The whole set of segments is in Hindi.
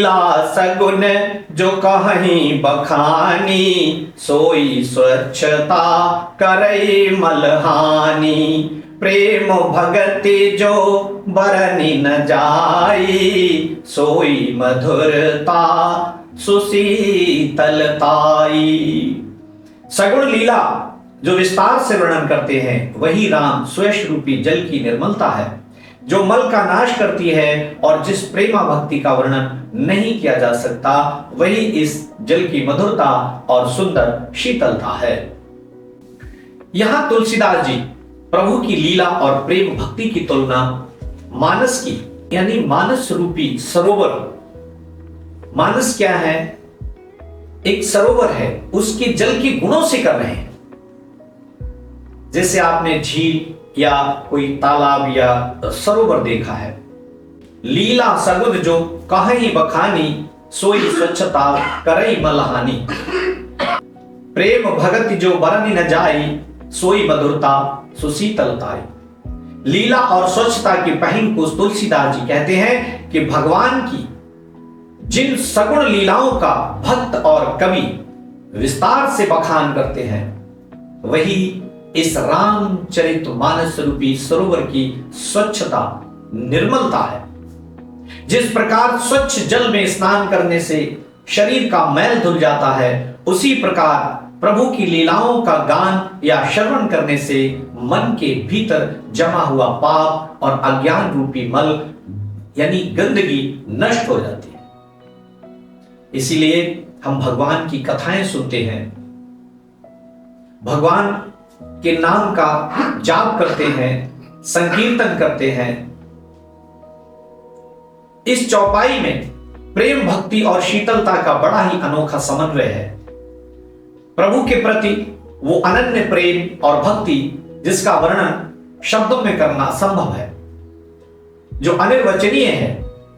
लीला सगुन जो कहीं बखानी, सोई स्वच्छता करई मलहानी। प्रेम भगति जो बरनी न जाई, सोई मधुरता सुशीतलताई। सगुण लीला जो विस्तार से वर्णन करते हैं वही राम स्वेश रूपी जल की निर्मलता है, जो मल का नाश करती है। और जिस प्रेमा भक्ति का वर्णन नहीं किया जा सकता वही इस जल की मधुरता और सुंदर शीतलता है। यहां तुलसीदास जी प्रभु की लीला और प्रेम भक्ति की तुलना मानस की, यानी मानस रूपी सरोवर। मानस क्या है? एक सरोवर है, उसके जल के गुणों से कर रहे हैं। जैसे आपने झील या कोई तालाब या सरोवर देखा है। लीला सगुन जो कहीं बखानी, सोई स्वच्छता करई मलहानी। प्रेम भगति जो बरनी न जाई, सोई मधुरता सुशीतलताई। लीला और स्वच्छता की पहल को तुलसीदास जी कहते हैं कि भगवान की जिन सगुण लीलाओं का भक्त और कवि विस्तार से बखान करते हैं वही इस रामचरितमानस रूपी सरोवर की स्वच्छता निर्मलता है। जिस प्रकार स्वच्छ जल में स्नान करने से शरीर का मैल धुल जाता है, उसी प्रकार प्रभु की लीलाओं का गान या श्रवण करने से मन के भीतर जमा हुआ पाप और अज्ञान रूपी मल यानी गंदगी नष्ट हो जाती है। इसीलिए हम भगवान की कथाएं सुनते हैं, भगवान के नाम का जाप करते हैं, संकीर्तन करते हैं। इस चौपाई में प्रेम भक्ति और शीतलता का बड़ा ही अनोखा समन्वय है। प्रभु के प्रति वो अनन्य प्रेम और भक्ति जिसका वर्णन शब्दों में करना असंभव है, जो अनिर्वचनीय है,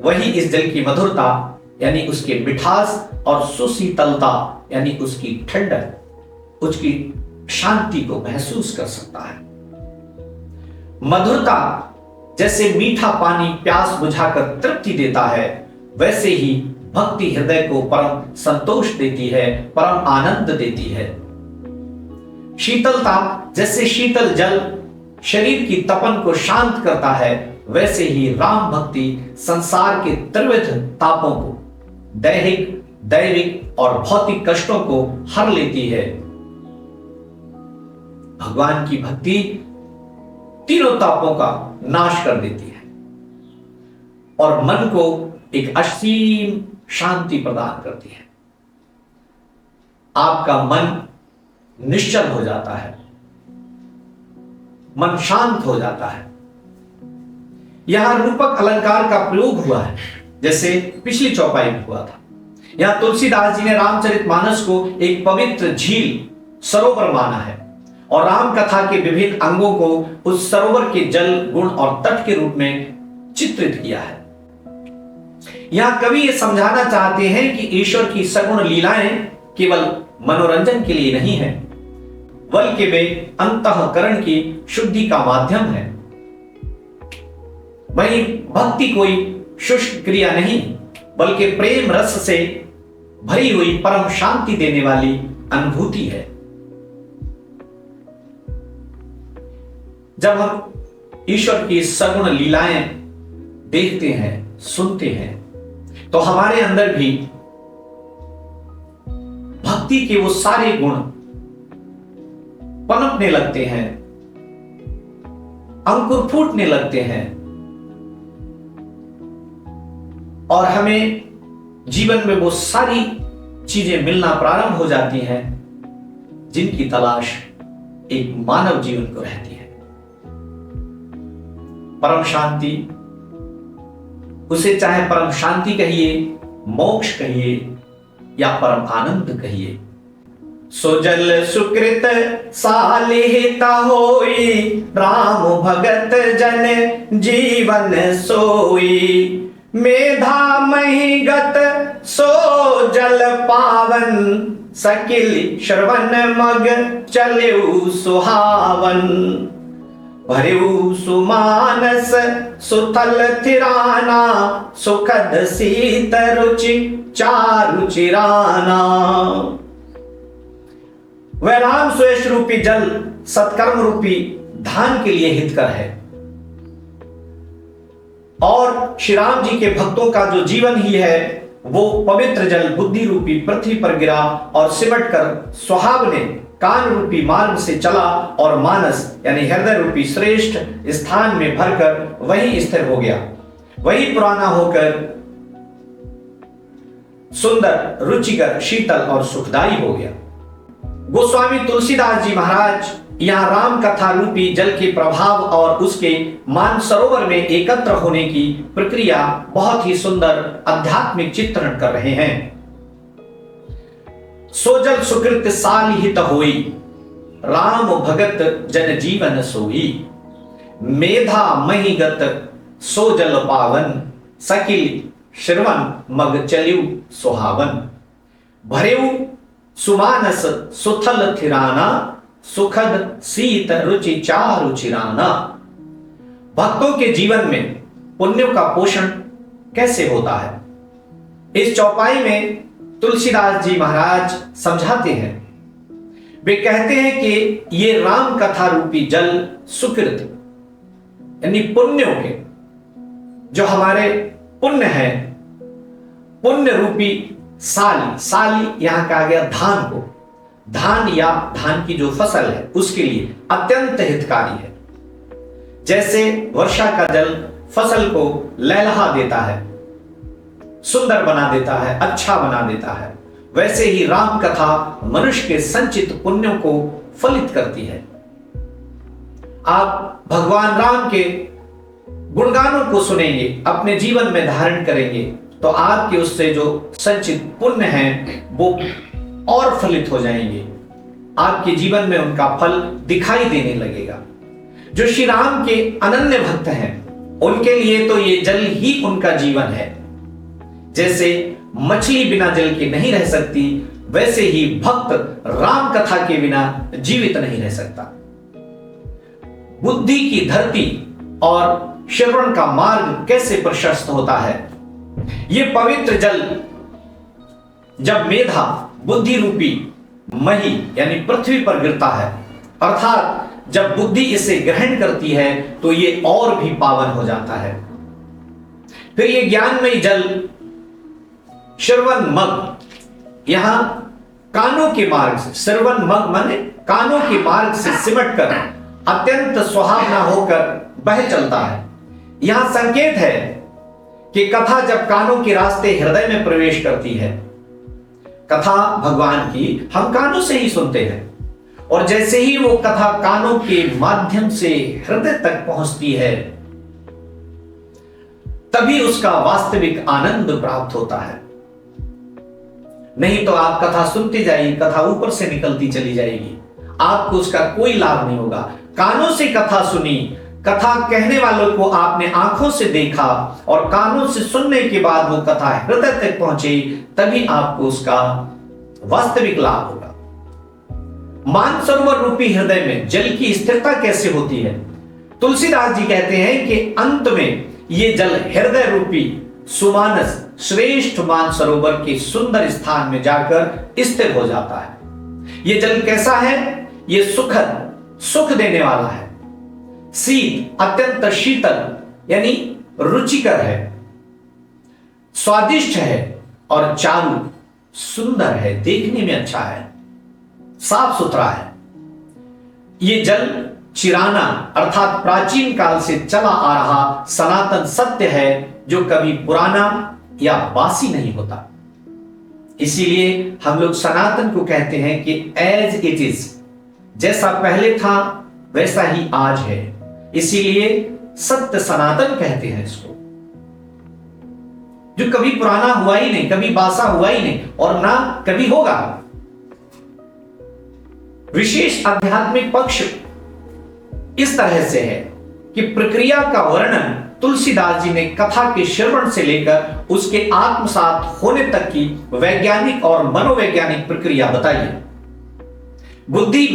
वही इस जल की मधुरता यानी उसके मिठास और सुशीतलता यानी उसकी ठंडक, उसकी शांति को महसूस कर सकता है। मधुरता जैसे मीठा पानी प्यास बुझाकर तृप्ति देता है, वैसे ही भक्ति हृदय को परम संतोष देती है, परम आनंद देती है। शीतलता जैसे शीतल जल शरीर की तपन को शांत करता है, वैसे ही राम भक्ति संसार के त्रिविध तापों को, दैहिक, दैविक और भौतिक कष्टों को हर लेती है। भगवान की भक्ति तीनों तापों का नाश कर देती है और मन को एक असीम शांति प्रदान करती है। आपका मन निश्चल हो जाता है, मन शांत हो जाता है। यहां रूपक अलंकार का प्रयोग हुआ है, जैसे पिछली चौपाई में हुआ था। यहां तुलसीदास जी ने रामचरितमानस को एक पवित्र झील, सरोवर माना है और राम कथा के विभिन्न अंगों को उस सरोवर के जल, गुण और तट के रूप में चित्रित किया है। यहां कवि ये समझाना चाहते हैं कि ईश्वर की सगुण लीलाएं केवल मनोरंजन के लिए नहीं है, बल्कि वे अंतःकरण की शुद्धि का माध्यम है। वही भक्ति कोई शुष्क क्रिया नहीं, बल्कि प्रेम रस से भरी हुई परम शांति देने वाली अनुभूति है। जब हम ईश्वर की सगुण लीलाएं देखते हैं, सुनते हैं, तो हमारे अंदर भी भक्ति के वो सारे गुण पनपने लगते हैं, अंकुर फूटने लगते हैं और हमें जीवन में वो सारी चीजें मिलना प्रारंभ हो जाती हैं जिनकी तलाश एक मानव जीवन को रहती है। परम शांति, उसे चाहे परम शांति कहिए, मोक्ष कहिए या परम आनंद कहिए। सोजल सुकृत सालिहिता होई, राम भगत जन जीवन सोई। मेधा महिगत सो जल पावन, सकिल श्रवण मग चलेउ सुहावन। भरेऊ सुमानस सुथल थिराना, सुखद शीत रुचि चारु चिराना। वह राम सुयश रूपी जल सत्कर्म रूपी धान के लिए हितकर है, और श्री राम जी के भक्तों का जो जीवन ही है वो पवित्र जल बुद्धि रूपी पृथ्वी पर गिरा और सिमट कर सुहावने कान रूपी मार्ग से चला और मानस यानी हृदय रूपी श्रेष्ठ स्थान में भरकर वहीं स्थिर हो गया। वही पुराना होकर सुंदर, रुचिकर, शीतल और सुखदायी हो गया। गोस्वामी तुलसीदास जी महाराज यहाँ राम कथा रूपी जल के प्रभाव और उसके मानसरोवर में एकत्र होने की प्रक्रिया बहुत ही सुंदर आध्यात्मिक चित्रण कर रहे हैं। सोजल सुकृत साल हित होई, राम भगत जन जीवन सोई। मेधा महिगत सोजल पावन, सकिल श्रवण मग चलिउ सुहावन। भरेऊ सुमानस सुथल थिराना, सुखद शीत रुचि चारु चिराना। भक्तों के जीवन में पुण्यों का पोषण कैसे होता है, इस चौपाई में तुलसीदास जी महाराज समझाते हैं। वे कहते हैं कि ये राम कथा रूपी जल सुकृत यानी पुण्यों के, जो हमारे पुण्य है, पुण्य रूपी साली, साली यहां कहा गया धान को, धान या धान की जो फसल है उसके लिए अत्यंत हितकारी है। जैसे वर्षा का जल फसल को लहलहा देता है, सुंदर बना देता है, अच्छा बना देता है, वैसे ही राम कथा मनुष्य के संचित पुण्यों को फलित करती है। आप भगवान राम के गुणगानों को सुनेंगे, अपने जीवन में धारण करेंगे, तो आपके उससे जो संचित पुण्य है वो और फलित हो जाएंगे। आपके जीवन में उनका फल दिखाई देने लगेगा। जो श्री राम के अनन्य भक्त हैं उनके लिए तो ये जल ही उनका जीवन है। जैसे मछली बिना जल के नहीं रह सकती, वैसे ही भक्त राम कथा के बिना जीवित नहीं रह सकता। बुद्धि की धरती और श्रवण का मार्ग कैसे प्रशस्त होता है। ये पवित्र जल जब मेधा बुद्धि रूपी मही यानी पृथ्वी पर गिरता है, अर्थात जब बुद्धि इसे ग्रहण करती है तो ये और भी पावन हो जाता है। फिर ये ज्ञानमय जल श्रवण मग, यहां कानों के मार्ग से, श्रवण मग माने कानों के मार्ग से सिमट कर अत्यंत सुहावना होकर बह चलता है। यहां संकेत है कि कथा जब कानों के रास्ते हृदय में प्रवेश करती है, कथा भगवान की हम कानों से ही सुनते हैं, और जैसे ही वो कथा कानों के माध्यम से हृदय तक पहुंचती है तभी उसका वास्तविक आनंद प्राप्त होता है। नहीं तो आप कथा सुनते जाइए, कथा ऊपर से निकलती चली जाएगी, आपको उसका कोई लाभ नहीं होगा। कानों से कथा सुनी, कथा कहने वालों को आपने आंखों से देखा और कानों से सुनने के बाद वो कथा हृदय तक पहुंची, तभी आपको उसका वास्तविक लाभ होगा। मानसरोवर रूपी हृदय में जल की स्थिरता कैसे होती है? तुलसीदास जी कहते हैं कि अंत में ये जल हृदय रूपी सुमानस श्रेष्ठ मानसरोवर के सुंदर स्थान में जाकर स्थिर हो जाता है। ये जल कैसा है? ये सुखद, सुख देने वाला है। शीत, अत्यंत शीतल यानी रुचिकर है, स्वादिष्ट है, और चारु, सुंदर है, देखने में अच्छा है, साफ सुथरा है। ये जल चिराना अर्थात प्राचीन काल से चला आ रहा सनातन सत्य है, जो कभी पुराना या बासी नहीं होता। इसीलिए हम लोग सनातन को कहते हैं कि एज इट इज, जैसा पहले था वैसा ही आज है, इसीलिए सत्य सनातन कहते हैं इसको, जो कभी पुराना हुआ ही नहीं, कभी बासा हुआ ही नहीं, और ना कभी होगा। विशेष आध्यात्मिक पक्ष इस तरह से है कि प्रक्रिया का वर्णन तुलसीदास जी ने कथा के श्रवण से लेकर उसके आत्मसात होने तक की वैज्ञानिक और मनोवैज्ञानिक प्रक्रिया बताई है। बुद्धि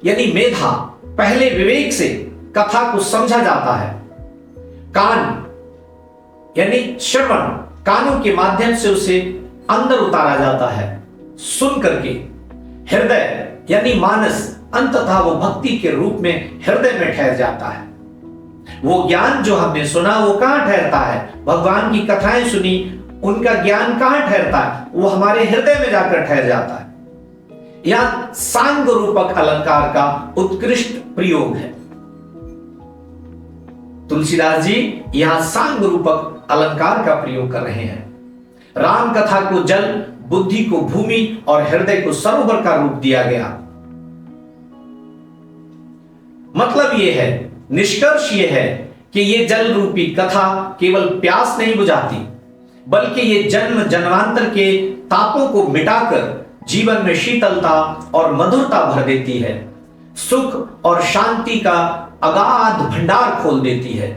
यानी मेधा पहले विवेक से कथा को समझा जाता है। कान यानी श्रवण, कानों के माध्यम से उसे अंदर उतारा जाता है सुन करके। हृदय यानी मानस, अंततः वो भक्ति के रूप में हृदय में ठहर जाता है। वो ज्ञान जो हमने सुना वो कहां ठहरता है? भगवान की कथाएं सुनी, उनका ज्ञान कहां ठहरता है? वो हमारे हृदय में जाकर ठहर जाता है। यह सांग रूपक अलंकार का उत्कृष्ट प्रयोग है। तुलसीदास जी यहां सांग रूपक अलंकार का प्रयोग कर रहे हैं। राम कथा को जल, बुद्धि को भूमि और हृदय को सरोवर का रूप दिया गया। मतलब यह है, निष्कर्ष यह है कि यह जल रूपी कथा केवल प्यास नहीं बुझाती, बल्कि यह जन्म जन्मांतर के तापों को मिटाकर जीवन में शीतलता और मधुरता भर देती है। सुख और शांति का अगाध भंडार खोल देती है।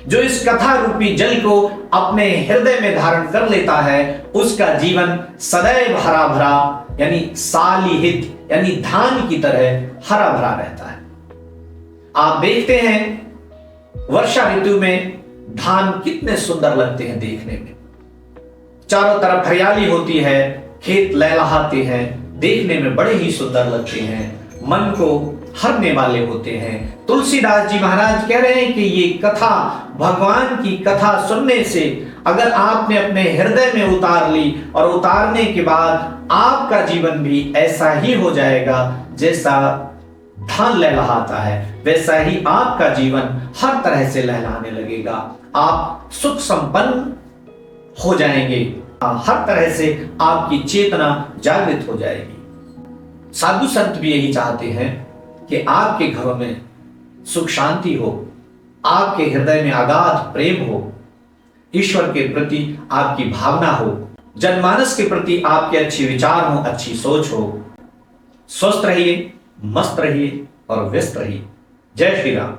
जो इस कथा रूपी जल को अपने हृदय में धारण कर लेता है, उसका जीवन सदैव हरा भरा यानी सालिहित यानी धान की तरह हरा भरा रहता है। आप देखते हैं वर्षा ऋतु में धान कितने सुंदर लगते हैं देखने में। चारों तरफ हरियाली होती है, खेत लहलहाते हैं, देखने में बड़े ही सुंदर लगते हैं, मन को हरने वाले होते हैं। तुलसीदास जी महाराज कह रहे हैं कि ये कथा, भगवान की कथा सुनने से अगर आपने अपने हृदय में उतार ली और उतारने के बाद आपका जीवन भी ऐसा ही हो जाएगा जैसा धान लहलहाता है, वैसा ही आपका जीवन हर तरह से लहलाने लगेगा। आप सुख संपन्न हो जाएंगे, हर तरह से आपकी चेतना जागृत हो जाएगी। साधु संत भी यही चाहते हैं कि आपके घरों में सुख शांति हो, आपके हृदय में अगाध प्रेम हो, ईश्वर के प्रति आपकी भावना हो, जनमानस के प्रति आपके अच्छे विचार हो, अच्छी सोच हो। स्वस्थ रहिए, मस्त रहिए और व्यस्त रहिए। जय श्री राम।